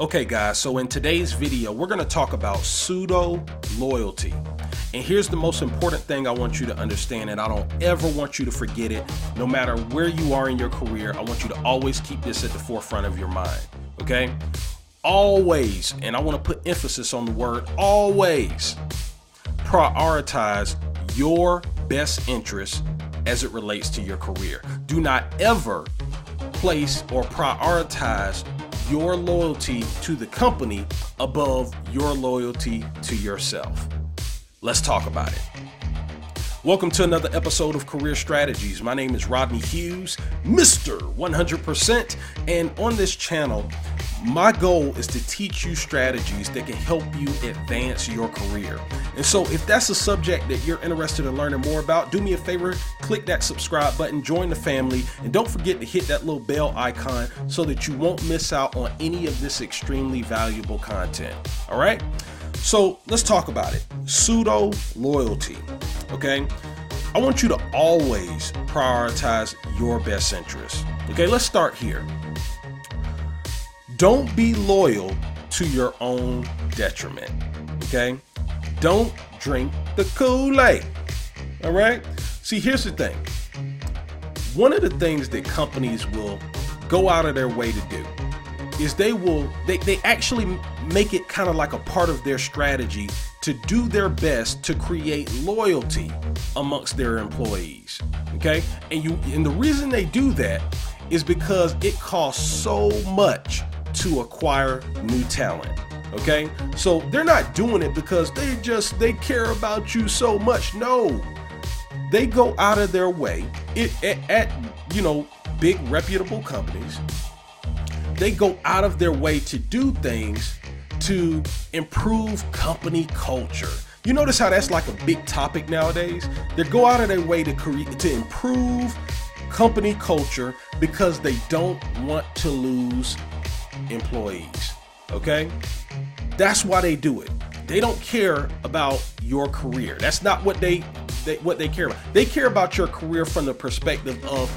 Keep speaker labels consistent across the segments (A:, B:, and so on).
A: Okay guys, so in today's video, we're going to talk about pseudo loyalty. And here's the most important thing I want you to understand, and I don't ever want you to forget it. No matter where you are in your career, I want you to always keep this at the forefront of your mind, okay? Always, and I want to put emphasis on the word always, prioritize your best interests as it relates to your career. Do not ever place or prioritize your loyalty to the company above your loyalty to yourself. Let's talk about it. Welcome to another episode of Career Strategies. My name is Rodney Hughes, Mr. 100%, and on this channel, my goal is to teach you strategies that can help you advance your career. And so if that's a subject that you're interested in learning more about, do me a favor, click that subscribe button, join the family, and don't forget to hit that little bell icon so that you won't miss out on any of this extremely valuable content. All right? So let's talk about it. Pseudo loyalty, okay? I want you to always prioritize your best interests. Okay, let's start here. Don't be loyal to your own detriment, okay? Don't drink the Kool-Aid, all right? See, here's the thing. One of the things that companies will go out of their way to do is they actually make it kind of like a part of their strategy to do their best to create loyalty amongst their employees, okay? And the reason they do that is because it costs so much to acquire new talent, okay? So they're not doing it because they care about you so much. No, they go out of their way at big reputable companies. They go out of their way to do things to improve company culture. You notice how that's like a big topic nowadays? They go out of their way to improve company culture because they don't want to lose employees, okay? That's why they do it. They don't care about your career. That's not what they care about. They care about your career from the perspective of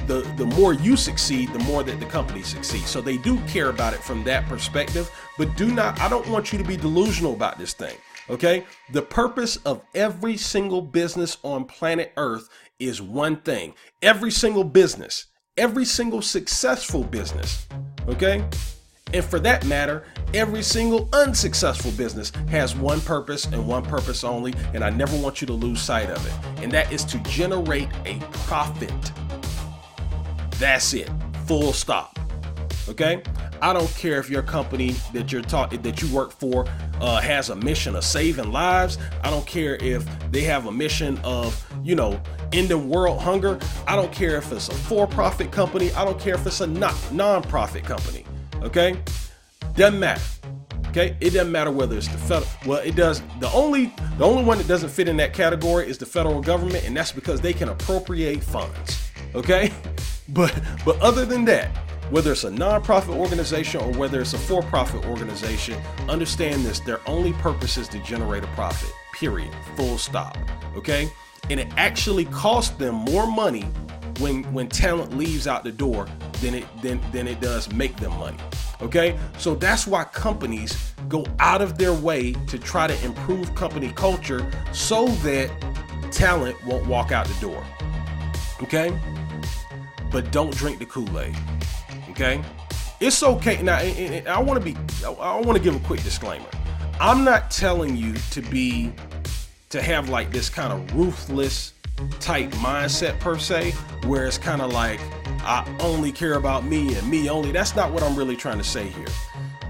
A: the more you succeed, the more that the company succeeds. So they do care about it from that perspective, but I don't want you to be delusional about this thing, okay? The purpose of every single business on planet Earth is one thing. Every single business, every single successful business, okay? And for that matter, every single unsuccessful business has one purpose and one purpose only, and I never want you to lose sight of it. And that is to generate a profit. That's it. Full stop. Okay? I don't care if your company that you work for has a mission of saving lives. I don't care if they have a mission of, ending world hunger. I don't care if it's a for-profit company. I don't care if it's a non-profit company. Okay? Doesn't matter. Okay? It doesn't matter whether it's the federal. Well, it does. The only one that doesn't fit in that category is the federal government, and that's because they can appropriate funds. Okay? But other than that, whether it's a nonprofit organization or whether it's a for-profit organization, understand this: their only purpose is to generate a profit. Period. Full stop. Okay? And it actually costs them more money when talent leaves out the door than it does make them money. Okay? So that's why companies go out of their way to try to improve company culture so that talent won't walk out the door. Okay? But don't drink the Kool-Aid. Okay? It's okay. Now, I want to give a quick disclaimer. I'm not telling you to have like this kind of ruthless type mindset per se, where it's kind of like, I only care about me and me only. That's not what I'm really trying to say here.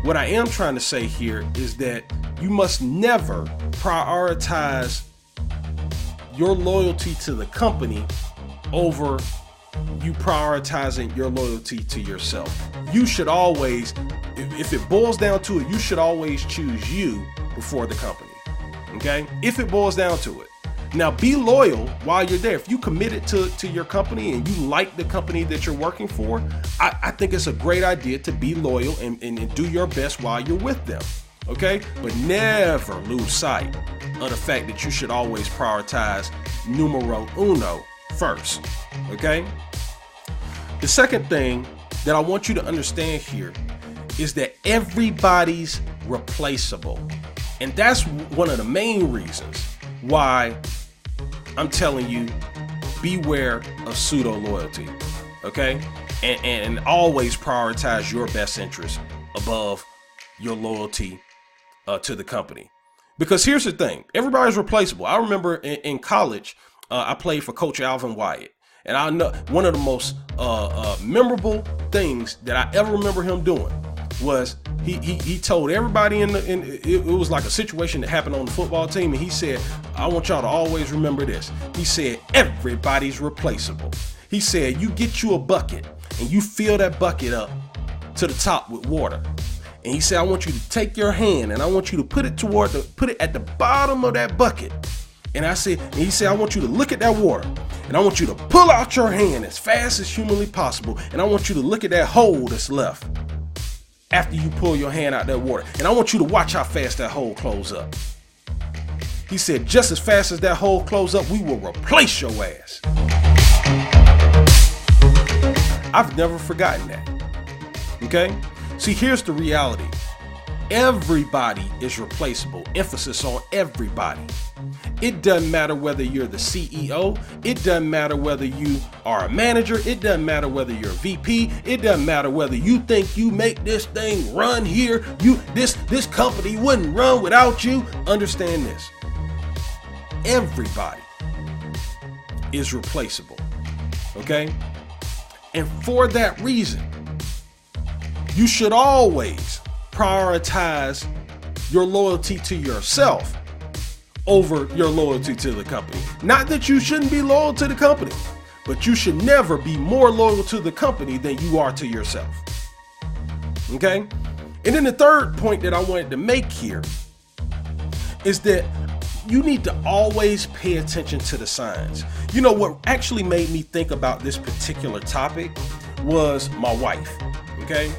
A: What I am trying to say here is that you must never prioritize your loyalty to the company over you prioritizing your loyalty to yourself. You should always, if it boils down to it, you should always choose you before the company. Okay? If it boils down to it. Now, be loyal while you're there. If you committed to your company and you like the company that you're working for, I think it's a great idea to be loyal and do your best while you're with them. Okay? But never lose sight of the fact that you should always prioritize numero uno first. Okay? The second thing that I want you to understand here is that everybody's replaceable. And that's one of the main reasons why I'm telling you, beware of pseudo loyalty, okay? And always prioritize your best interest above your loyalty to the company. Because here's the thing, everybody's replaceable. I remember in college, I played for Coach Alvin Wyatt. And I know one of the most memorable things that I ever remember him doing was he told everybody it was like a situation that happened on the football team, and he said, I want y'all to always remember this. He said, everybody's replaceable. He said, you get you a bucket and you fill that bucket up to the top with water. And he said, I want you to take your hand and I want you to put it at the bottom of that bucket. And he said, I want you to look at that water and I want you to pull out your hand as fast as humanly possible. And I want you to look at that hole that's left after you pull your hand out that water. And I want you to watch how fast that hole closes up. He said, just as fast as that hole closes up, we will replace your ass. I've never forgotten that. Okay? See, here's the reality. Everybody is replaceable. Emphasis on everybody. It doesn't matter whether you're the CEO. It doesn't matter whether you are a manager. It doesn't matter whether you're a VP. It doesn't matter whether you think you make this thing run here. This company wouldn't run without you. Understand this. Everybody is replaceable. Okay? And for that reason, you should always prioritize your loyalty to yourself over your loyalty to the company. Not that you shouldn't be loyal to the company, but you should never be more loyal to the company than you are to yourself. Okay? And then the third point that I wanted to make here is that you need to always pay attention to the signs. You know, what actually made me think about this particular topic was my wife. Okay?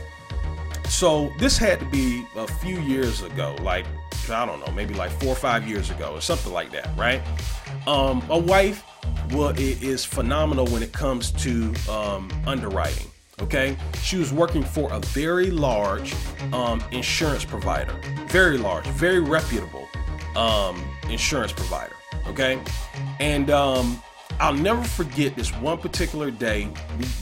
A: So this had to be a few years ago, like, I don't know, maybe like 4 or 5 years ago or something like that, right? My wife, well, is phenomenal when it comes to underwriting, okay? She was working for a very large insurance provider, very large, very reputable insurance provider, okay? And I'll never forget this one particular day.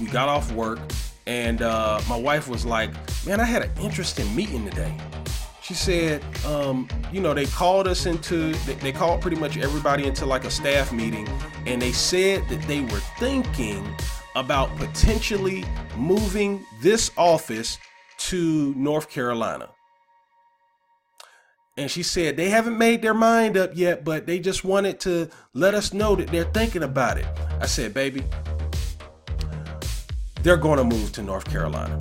A: We got off work. And my wife was like, man, I had an interesting meeting today. She said, they called us they called pretty much everybody into like a staff meeting. And they said that they were thinking about potentially moving this office to North Carolina. And she said they haven't made their mind up yet, but they just wanted to let us know that they're thinking about it. I said, baby, they're going to move to North Carolina.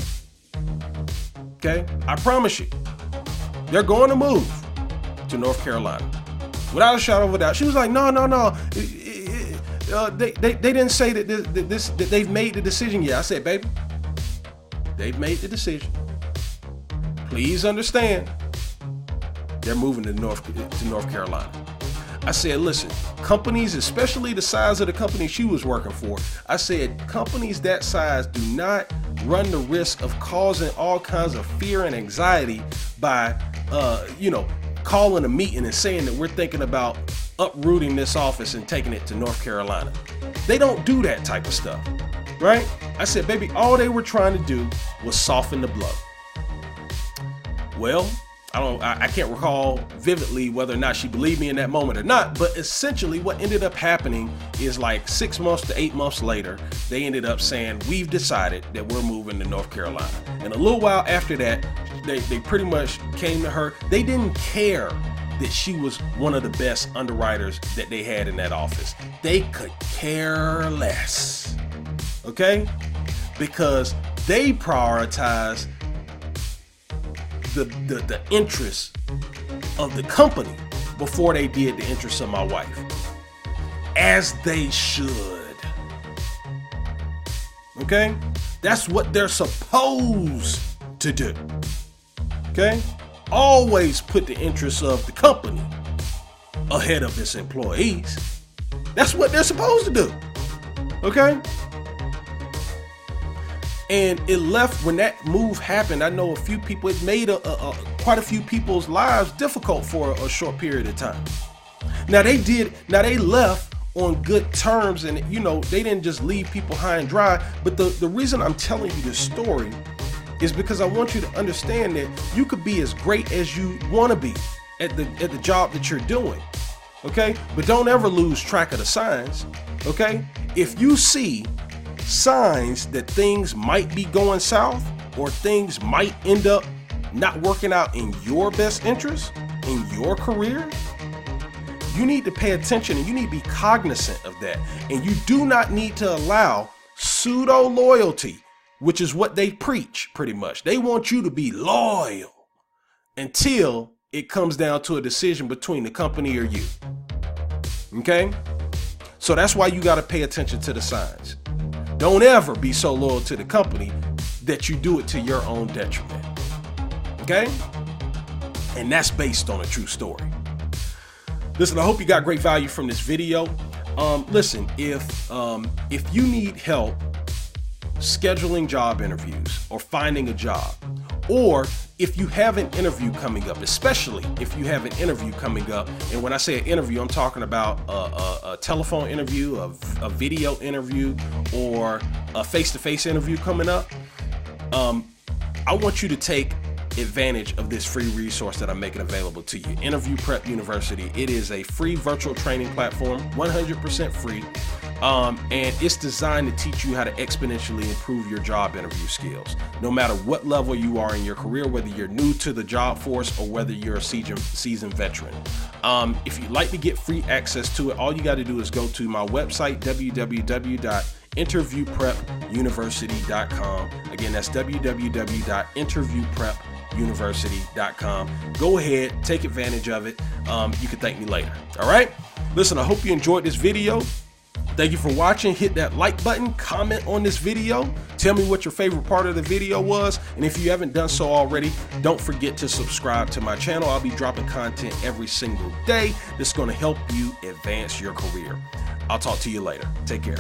A: Okay? I promise you. They're going to move to North Carolina. Without a shadow of a doubt. She was like, no. They didn't say that they've made the decision yet. I said, baby, they've made the decision. Please understand. They're moving to North Carolina. I said, listen, companies, especially the size of the company she was working for, I said, companies that size do not run the risk of causing all kinds of fear and anxiety by, calling a meeting and saying that we're thinking about uprooting this office and taking it to North Carolina. They don't do that type of stuff, right? I said, baby, all they were trying to do was soften the blow. Well, I can't recall vividly whether or not she believed me in that moment or not, but essentially what ended up happening is like 6 months to 8 months later, they ended up saying, we've decided that we're moving to North Carolina. And a little while after that, they pretty much came to her. They didn't care that she was one of the best underwriters that they had in that office. They could care less, okay? Because they prioritize the interests of the company before they did the interests of my wife. As they should. Okay? That's what they're supposed to do. Okay? Always put the interests of the company ahead of its employees. That's what they're supposed to do. Okay? And it left, when that move happened, I know a few people, it made quite a few people's lives difficult for a short period of time. Now they left on good terms, and they didn't just leave people high and dry. But the reason I'm telling you this story is because I want you to understand that you could be as great as you want to be at the job that you're doing. Okay? But don't ever lose track of the signs. Okay? If you see signs that things might be going south, or things might end up not working out in your best interest, in your career, you need to pay attention, and you need to be cognizant of that. And you do not need to allow pseudo loyalty, which is what they preach pretty much. They want you to be loyal until it comes down to a decision between the company or you. Okay? So that's why you got to pay attention to the signs. Don't ever be so loyal to the company that you do it to your own detriment. Okay? And that's based on a true story. Listen, I hope you got great value from this video. Listen, if you need help scheduling job interviews or finding a job, or if you have an interview coming up, especially if you have an interview coming up, and when I say an interview, I'm talking about a telephone interview, a video interview, or a face-to-face interview coming up, I want you to take advantage of this free resource that I'm making available to you. Interview Prep University. It is a free virtual training platform, 100% free. And it's designed to teach you how to exponentially improve your job interview skills, no matter what level you are in your career, whether you're new to the job force or whether you're a seasoned veteran. If you'd like to get free access to it, all you got to do is go to my website, www.interviewprepuniversity.com. Again, that's www.interviewprepuniversity.com. Go ahead, take advantage of it. You can thank me later. All right. Listen, I hope you enjoyed this video. Thank you for watching. Hit that like button, comment on this video. Tell me what your favorite part of the video was. And if you haven't done so already, don't forget to subscribe to my channel. I'll be dropping content every single day that's going to help you advance your career. I'll talk to you later. Take care.